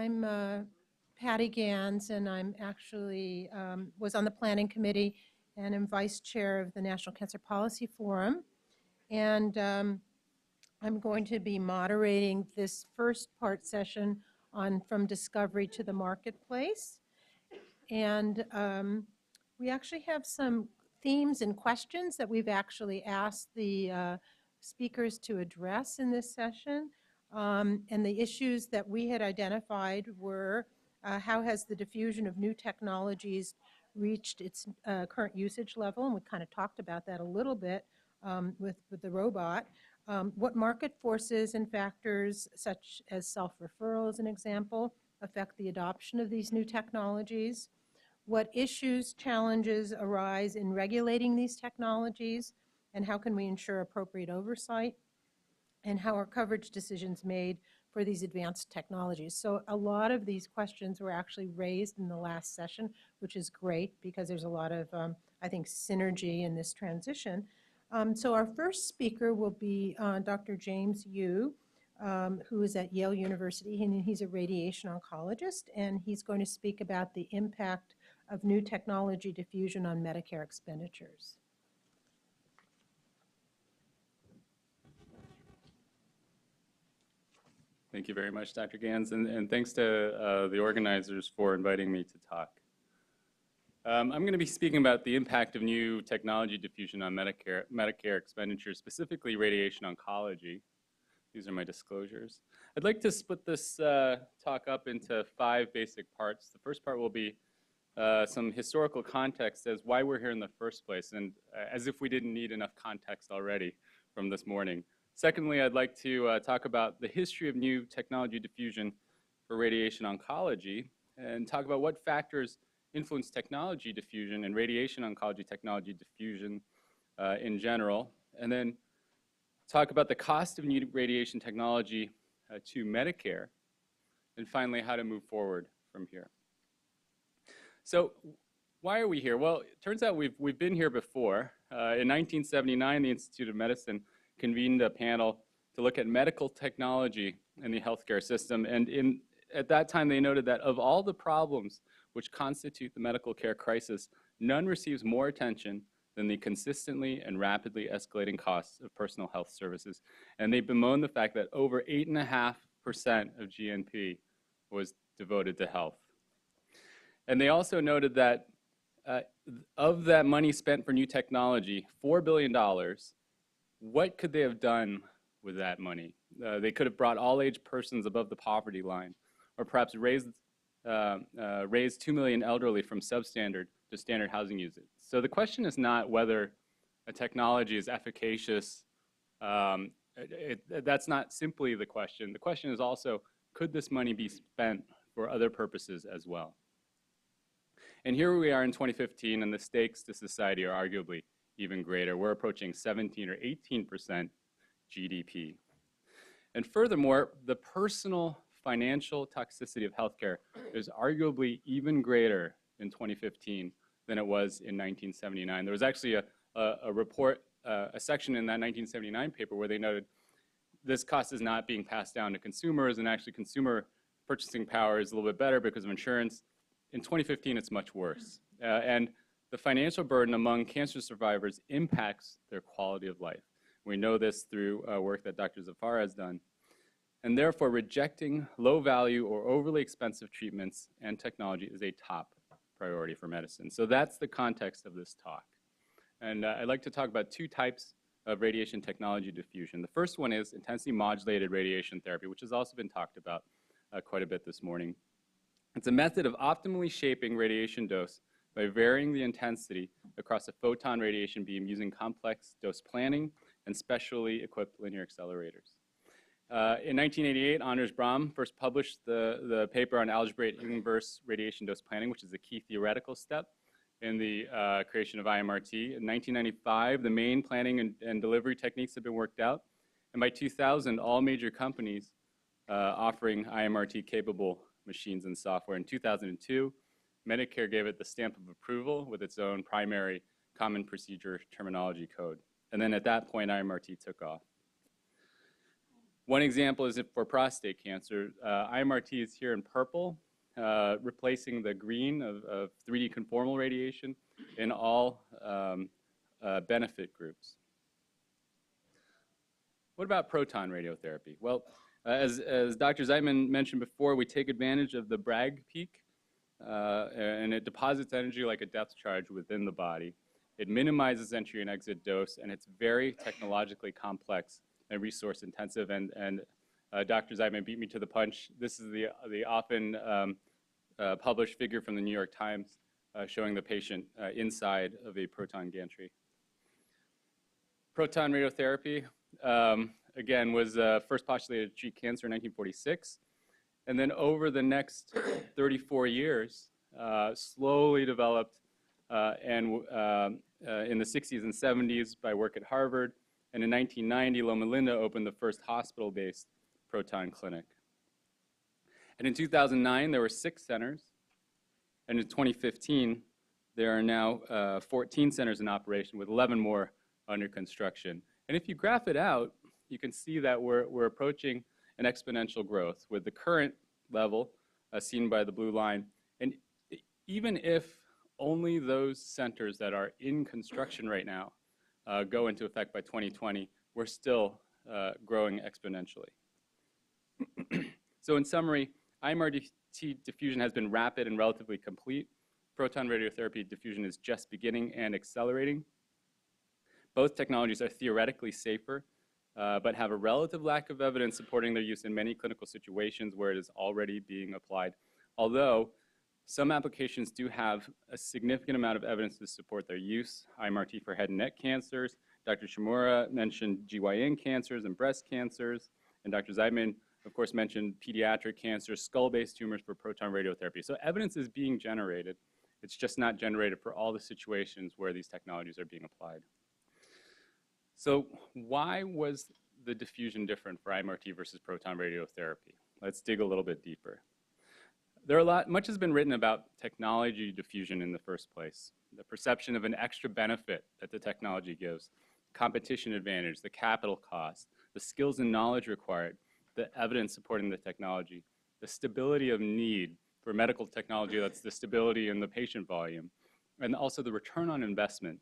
I'm Patty Gans, and I'm actually was on the planning committee and am vice chair of the National Cancer Policy Forum. And I'm going to be moderating this first part session on From Discovery to the Marketplace. And we actually have some themes and questions that we've actually asked the speakers to address in this session. And the issues that we had identified were how has the diffusion of new technologies reached its current usage level? And we kind of talked about that a little bit with the robot. What market forces and factors, such as self-referral as an example, affect the adoption of these new technologies? What issues, challenges arise in regulating these technologies, and how can we ensure appropriate oversight? And how are coverage decisions made for these advanced technologies? So a lot of these questions were actually raised in the last session, which is great because there's a lot of, I think, synergy in this transition. So our first speaker will be Dr. James Yu, who is at Yale University, and he's a radiation oncologist, and he's going to speak about the impact of new technology diffusion on Medicare expenditures. Thank you very much, Dr. Gans, and thanks to the organizers for inviting me to talk. I'm going to be speaking about the impact of new technology diffusion on Medicare expenditures, specifically radiation oncology. These are my disclosures. I'd like to split this talk up into 5 basic parts. The first part will be some historical context as why we're here in the first place, and as if we didn't need enough context already from this morning. Secondly, I'd like to talk about the history of new technology diffusion for radiation oncology and talk about what factors influence technology diffusion and radiation oncology technology diffusion in general, and then talk about the cost of new radiation technology to Medicare, and finally how to move forward from here. So why are we here? Well, it turns out we've been here before. In 1979, the Institute of Medicine convened a panel to look at medical technology in the healthcare system, and at that time they noted that of all the problems which constitute the medical care crisis, none receives more attention than the consistently and rapidly escalating costs of personal health services. And they bemoaned the fact that over 8.5% of GNP was devoted to health. And they also noted that of that money spent for new technology, $4 billion, what could they have done with that money? They could have brought all-age persons above the poverty line, or perhaps raised 2 million elderly from substandard to standard housing usage. So the question is not whether a technology is efficacious. That's not simply the question. The question is also, could this money be spent for other purposes as well? And here we are in 2015, and the stakes to society are arguably even greater. We're approaching 17 or 18% GDP. And furthermore, the personal financial toxicity of healthcare is arguably even greater in 2015 than it was in 1979. There was actually a report, a section in that 1979 paper where they noted this cost is not being passed down to consumers, and actually consumer purchasing power is a little bit better because of insurance. In 2015, it's much worse. And the financial burden among cancer survivors impacts their quality of life. We know this through work that Dr. Zafar has done. And therefore, rejecting low-value or overly expensive treatments and technology is a top priority for medicine. So that's the context of this talk. And I'd like to talk about 2 types of radiation technology diffusion. The first one is intensity modulated radiation therapy, which has also been talked about quite a bit this morning. It's a method of optimally shaping radiation dose by varying the intensity across a photon radiation beam using complex dose planning and specially equipped linear accelerators. In 1988, Anders Brahm first published the paper on algebraic inverse radiation dose planning, which is a key theoretical step in the creation of IMRT. In 1995, the main planning and delivery techniques have been worked out. And by 2000, all major companies offering IMRT-capable machines and software. In 2002, Medicare gave it the stamp of approval with its own primary common procedure terminology code. And then at that point, IMRT took off. One example is for prostate cancer. IMRT is here in purple, replacing the green of 3D conformal radiation in all benefit groups. What about proton radiotherapy? Well, as Dr. Zeitman mentioned before, we take advantage of the Bragg peak, and it deposits energy like a depth charge within the body. It minimizes entry and exit dose, and it's very technologically complex and resource intensive. And Dr. Zeitman beat me to the punch. This is the often published figure from the New York Times showing the patient inside of a proton gantry. Proton radiotherapy, again, was first postulated to treat cancer in 1946. And then over the next 34 years, slowly developed in the 60s and 70s by work at Harvard. And in 1990, Loma Linda opened the first hospital-based proton clinic. And in 2009, there were 6 centers. And in 2015, there are now 14 centers in operation with 11 more under construction. And if you graph it out, you can see that we're approaching an exponential growth with the current level seen by the blue line. And even if only those centers that are in construction right now go into effect by 2020, we're still growing exponentially. So in summary, IMRT diffusion has been rapid and relatively complete. Proton radiotherapy diffusion is just beginning and accelerating. Both technologies are theoretically safer, but have a relative lack of evidence supporting their use in many clinical situations where it is already being applied. Although some applications do have a significant amount of evidence to support their use. IMRT for head and neck cancers. Dr. Shimura mentioned GYN cancers and breast cancers. And Dr. Zeitman, of course, mentioned pediatric cancers, skull-based tumors for proton radiotherapy. So evidence is being generated. It's just not generated for all the situations where these technologies are being applied. So why was the diffusion different for IMRT versus proton radiotherapy? Let's dig a little bit deeper. Much has been written about technology diffusion in the first place, the perception of an extra benefit that the technology gives, competition advantage, the capital cost, the skills and knowledge required, the evidence supporting the technology, the stability of need for medical technology, that's the stability in the patient volume, and also the return on investment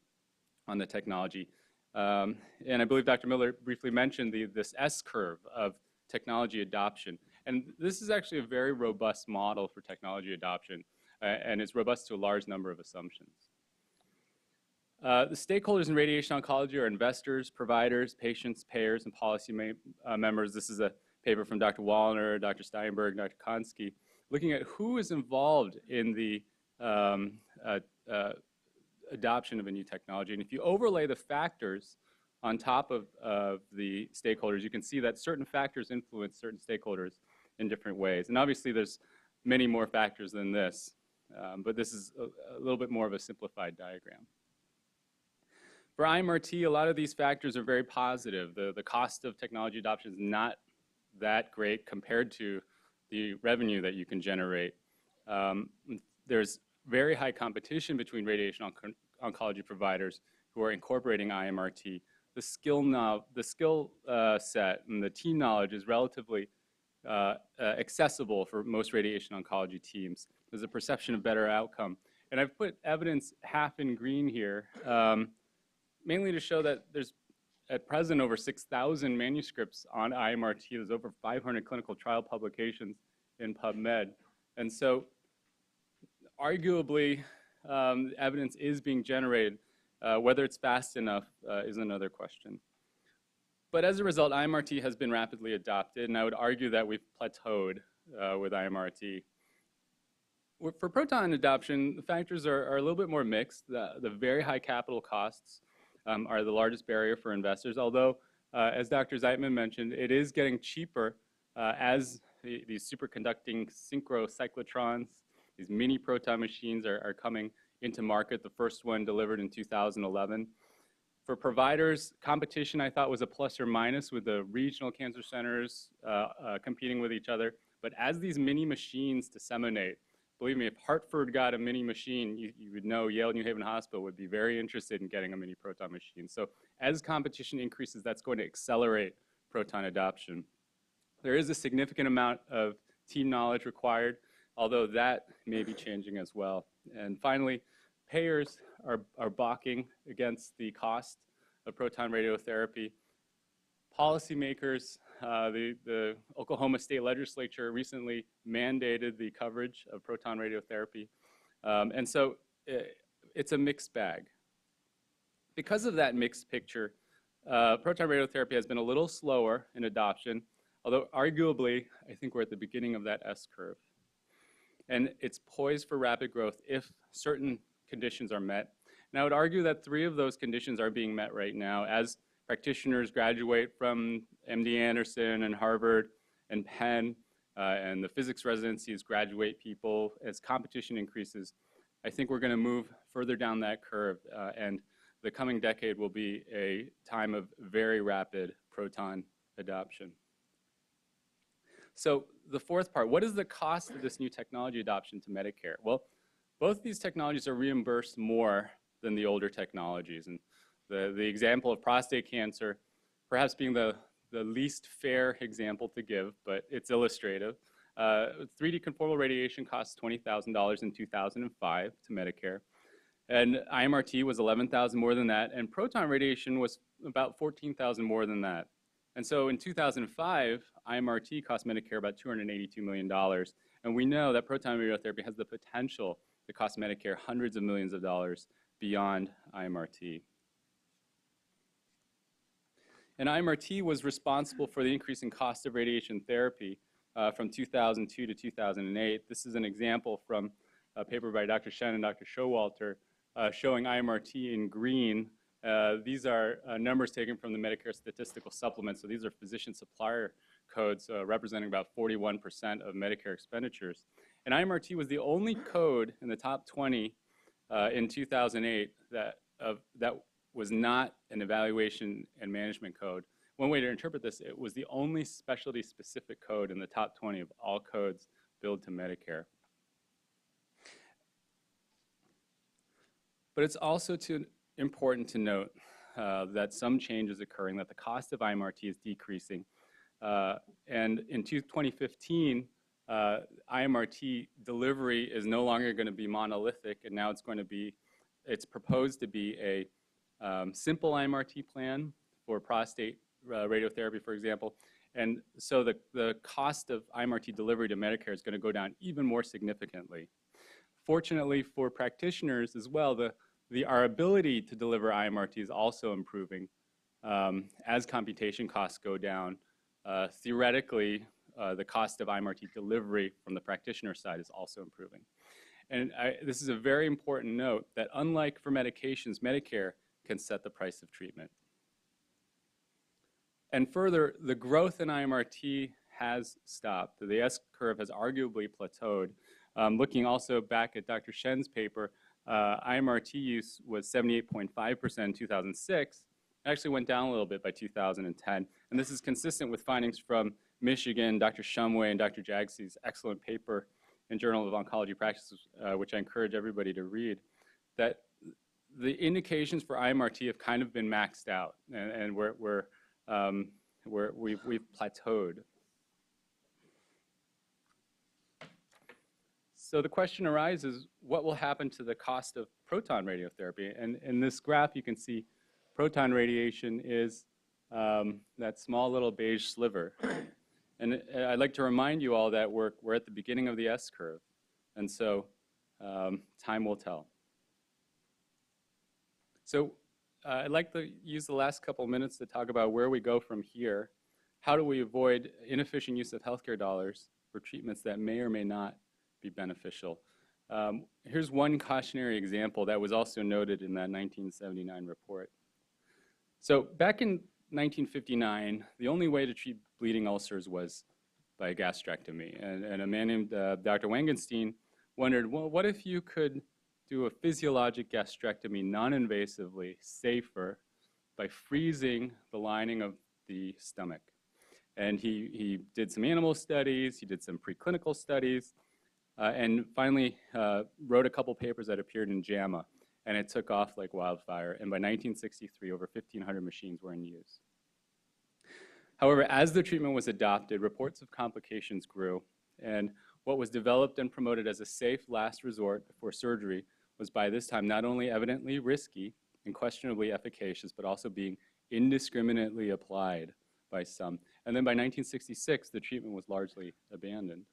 on the technology. And I believe Dr. Miller briefly mentioned this S-curve of technology adoption. And this is actually a very robust model for technology adoption, and it's robust to a large number of assumptions. The stakeholders in radiation oncology are investors, providers, patients, payers, and policy members. This is a paper from Dr. Wallner, Dr. Steinberg, Dr. Konski, looking at who is involved in the adoption of a new technology. And if you overlay the factors on top of the stakeholders, you can see that certain factors influence certain stakeholders in different ways. And obviously there's many more factors than this, but this is a little bit more of a simplified diagram. For IMRT, a lot of these factors are very positive. The cost of technology adoption is not that great compared to the revenue that you can generate. There's very high competition between radiation oncology providers who are incorporating IMRT. The skill set and the team knowledge is relatively accessible for most radiation oncology teams. There's a perception of better outcome. And I've put evidence half in green here, mainly to show that there's at present over 6,000 manuscripts on IMRT. There's over 500 clinical trial publications in PubMed. And so arguably, evidence is being generated. Whether it's fast enough is another question. But as a result, IMRT has been rapidly adopted, and I would argue that we've plateaued with IMRT. For proton adoption, the factors are a little bit more mixed. The very high capital costs are the largest barrier for investors, although, as Dr. Zeitman mentioned, it is getting cheaper as these superconducting synchrocyclotrons, these mini proton machines are coming into market, the first one delivered in 2011. For providers, competition I thought was a plus or minus with the regional cancer centers competing with each other. But as these mini machines disseminate, believe me, if Hartford got a mini machine, you would know Yale New Haven Hospital would be very interested in getting a mini proton machine. So as competition increases, that's going to accelerate proton adoption. there is a significant amount of team knowledge required, although that may be changing as well. And finally, payers are balking against the cost of proton radiotherapy. Policymakers, the Oklahoma State Legislature recently mandated the coverage of proton radiotherapy. And so it's a mixed bag. Because of that mixed picture, proton radiotherapy has been a little slower in adoption, although arguably, I think we're at the beginning of that S curve. And it's poised for rapid growth if certain conditions are met. And I would argue that 3 of those conditions are being met right now as practitioners graduate from MD Anderson and Harvard and Penn, and the physics residencies graduate people. As competition increases, I think we're going to move further down that curve, and the coming decade will be a time of very rapid proton adoption. So the fourth part, what is the cost of this new technology adoption to Medicare? Well, both these technologies are reimbursed more than the older technologies. And the example of prostate cancer, perhaps being the least fair example to give, but it's illustrative. 3D conformal radiation costs $20,000 in 2005 to Medicare. And IMRT was $11,000 more than that, and proton radiation was about $14,000 more than that. And so in 2005, IMRT cost Medicare about $282 million. And we know that proton radiotherapy has the potential to cost Medicare hundreds of millions of dollars beyond IMRT. And IMRT was responsible for the increase in cost of radiation therapy from 2002 to 2008. This is an example from a paper by Dr. Shen and Dr. Showalter showing IMRT in green. These are numbers taken from the Medicare statistical supplement. So these are physician supplier codes representing about 41% of Medicare expenditures. And IMRT was the only code in the top 20 in 2008 that was not an evaluation and management code. One way to interpret this, it was the only specialty specific code in the top 20 of all codes billed to Medicare. But it's also important to note that some change is occurring, that the cost of IMRT is decreasing. And in 2015, IMRT delivery is no longer going to be monolithic, and now it's proposed to be a simple IMRT plan for prostate radiotherapy, for example. And so the cost of IMRT delivery to Medicare is going to go down even more significantly. Fortunately for practitioners as well, our ability to deliver IMRT is also improving as computation costs go down. Theoretically, the cost of IMRT delivery from the practitioner side is also improving. And this is a very important note that unlike for medications, Medicare can set the price of treatment. And further, the growth in IMRT has stopped. The S curve has arguably plateaued. Looking also back at Dr. Shen's paper, IMRT use was 78.5% in 2006. It actually went down a little bit by 2010. And this is consistent with findings from Michigan, Dr. Shumway and Dr. Jagsi's excellent paper in Journal of Oncology Practices, which I encourage everybody to read, that the indications for IMRT have kind of been maxed out, and we've plateaued. So the question arises, what will happen to the cost of proton radiotherapy? And in this graph, you can see proton radiation is that small little beige sliver. And I'd like to remind you all that we're at the beginning of the S curve. And so time will tell. So I'd like to use the last couple minutes to talk about where we go from here. How do we avoid inefficient use of healthcare dollars for treatments that may or may not be beneficial? Here's one cautionary example that was also noted in that 1979 report. So back in 1959, the only way to treat bleeding ulcers was by gastrectomy. And a man named Dr. Wangenstein wondered, well, what if you could do a physiologic gastrectomy non-invasively, safer, by freezing the lining of the stomach? And he did some animal studies, he did some preclinical studies, and finally wrote a couple papers that appeared in JAMA. And it took off like wildfire. And by 1963, over 1,500 machines were in use. However, as the treatment was adopted, reports of complications grew, and what was developed and promoted as a safe last resort before surgery was by this time not only evidently risky and questionably efficacious, but also being indiscriminately applied by some. And then by 1966, the treatment was largely abandoned.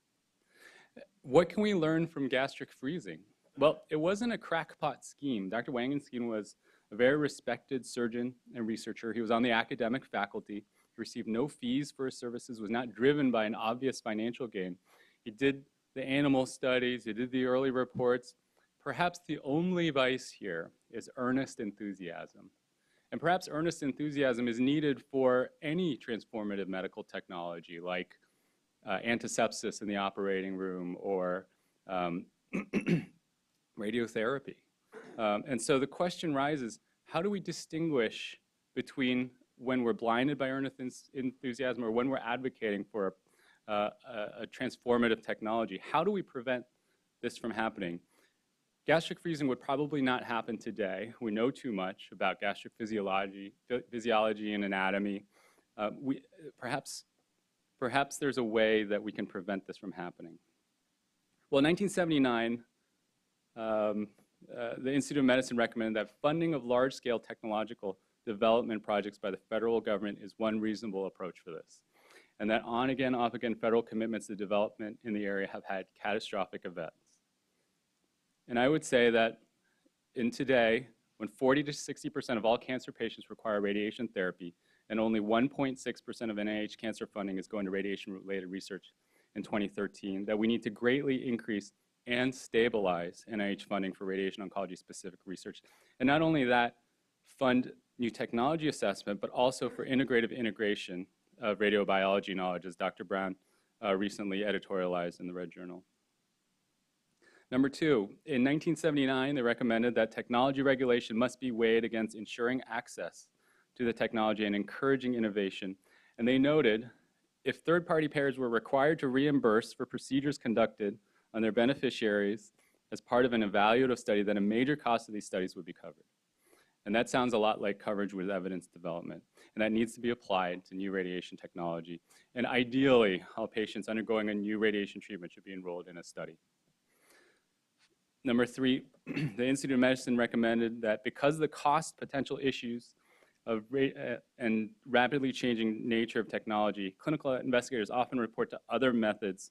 What can we learn from gastric freezing? Well, it wasn't a crackpot scheme. Dr. Wangenstein was a very respected surgeon and researcher. He was on the academic faculty. He received no fees for his services, was not driven by an obvious financial gain. He did the animal studies, he did the early reports. Perhaps the only vice here is earnest enthusiasm. And perhaps earnest enthusiasm is needed for any transformative medical technology like antisepsis in the operating room or radiotherapy. And so the question rises, how do we distinguish between when we're blinded by earnest enthusiasm or when we're advocating for a transformative technology? How do we prevent this from happening? Gastric freezing would probably not happen today. We know too much about gastric physiology and anatomy. Perhaps there's a way that we can prevent this from happening. Well, in 1979, the Institute of Medicine recommended that funding of large-scale technological development projects by the federal government is one reasonable approach for this, and that on-again, off-again federal commitments to development in the area have had catastrophic events. And I would say that in today, when 40 to 60% of all cancer patients require radiation therapy, and only 1.6% of NIH cancer funding is going to radiation-related research in 2013, that we need to greatly increase and stabilize NIH funding for radiation oncology-specific research. And not only that, fund new technology assessment, but also for integrative integration of radiobiology knowledge, as Dr. Brown recently editorialized in the Red Journal. Number two, in 1979, they recommended that technology regulation must be weighed against ensuring access to the technology and encouraging innovation. And they noted if third-party payers were required to reimburse for procedures conducted on their beneficiaries as part of an evaluative study, then a major cost of these studies would be covered. And that sounds a lot like coverage with evidence development. And that needs to be applied to new radiation technology. And ideally, all patients undergoing a new radiation treatment should be enrolled in a study. Number three, the Institute of Medicine recommended that because of the cost potential issues of and rapidly changing nature of technology, clinical investigators often report to other methods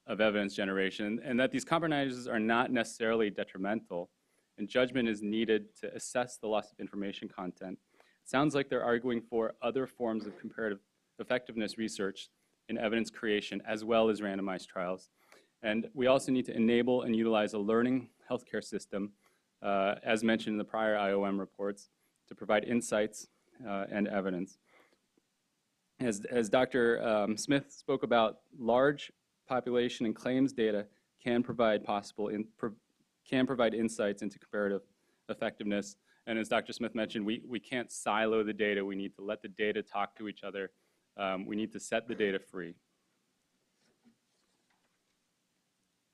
of evidence generation, and that these compromises are not necessarily detrimental, and judgment is needed to assess the loss of information content. It sounds like they're arguing for other forms of comparative effectiveness research in evidence creation as well as randomized trials. And we also need to enable and utilize a learning healthcare system, as mentioned in the prior IOM reports, to provide insights and evidence. As Dr. Smith spoke about, large population and claims data can provide insights into comparative effectiveness. And as Dr. Smith mentioned, we can't silo the data. We need to let the data talk to each other. We need to set the data free.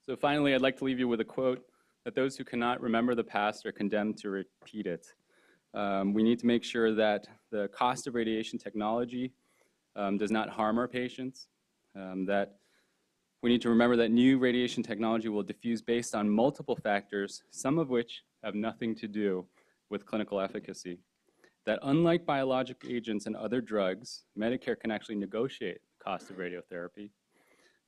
So finally, I'd like to leave you with a quote that those who cannot remember the past are condemned to repeat it. We need to make sure that the cost of radiation technology does not harm our patients, that we need to remember that new radiation technology will diffuse based on multiple factors, some of which have nothing to do with clinical efficacy. That unlike biologic agents and other drugs, Medicare can actually negotiate the cost of radiotherapy.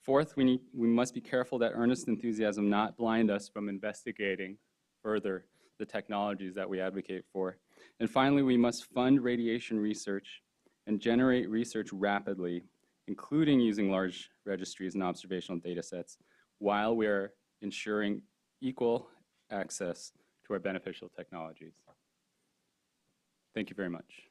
Fourth, we must be careful that earnest enthusiasm not blind us from investigating further the technologies that we advocate for. And finally, we must fund radiation research and generate research rapidly, including using large registries and observational data sets, while we are ensuring equal access to our beneficial technologies. Thank you very much.